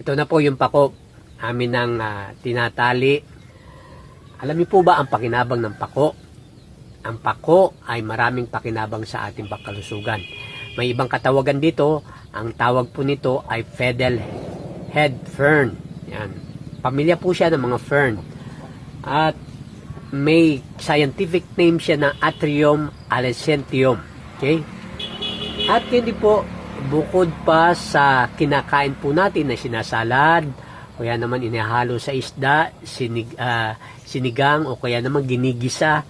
Ito na po yung pako amin ng tinatali. Alam niyo po ba ang pakinabang ng pako? Ang pako ay maraming pakinabang sa ating pangkalusugan. May ibang katawagan dito. Ang tawag po nito ay fiddle head fern. Yan. Pamilya po siya ng mga fern. At may scientific name siya na Atrium alescentium. Okay? At hindi po, bukod pa sa kinakain po natin na sinasalad, o kaya naman inihalo sa isda, sinigang, o kaya naman ginigisa,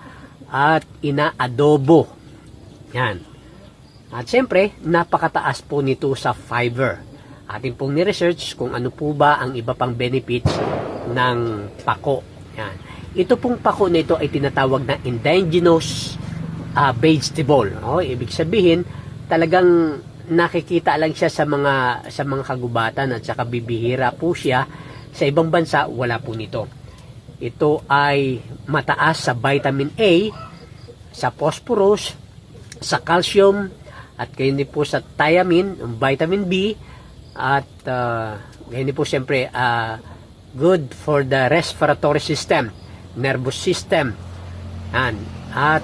at inaadobo. Yan. At siyempre, napakataas po nito sa fiber. Atin pong ni-research kung ano po ba ang iba pang benefits ng pako. Yan. Ito pong pako na ito ay tinatawag na indigenous vegetable. Ibig sabihin, talagang nakikita lang siya sa mga kagubatan at saka bibihira po siya. Sa ibang bansa, wala po nito. Ito ay mataas sa vitamin A, sa phosphorus, sa calcium, at gayon din po sa thiamine, vitamin B, at gayon din po siyempre good for the respiratory system, nervous system. At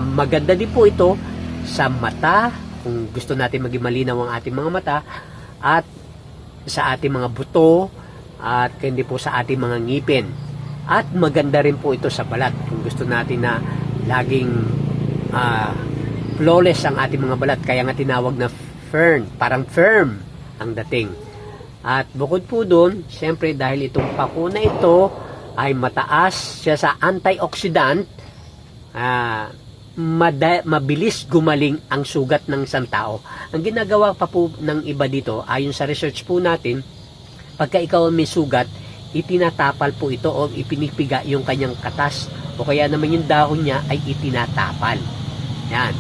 maganda din po ito sa mata, kung gusto natin maging malinaw ang ating mga mata, at sa ating mga buto, at hindi po sa ating mga ngipin. At maganda rin po ito sa balat, kung gusto natin na laging flawless ang ating mga balat. Kaya nga tinawag na fern, parang firm ang dating. At bukod po doon, siyempre dahil itong pako na ito ay mataas siya sa antioxidant, mabilis gumaling ang sugat ng isang tao. Ang ginagawa pa po ng iba dito, ayon sa research po natin, pagka ikaw may sugat, itinatapal po ito o ipinipiga yung kanyang katas, o kaya naman yung dahon niya ay itinatapal. Yan.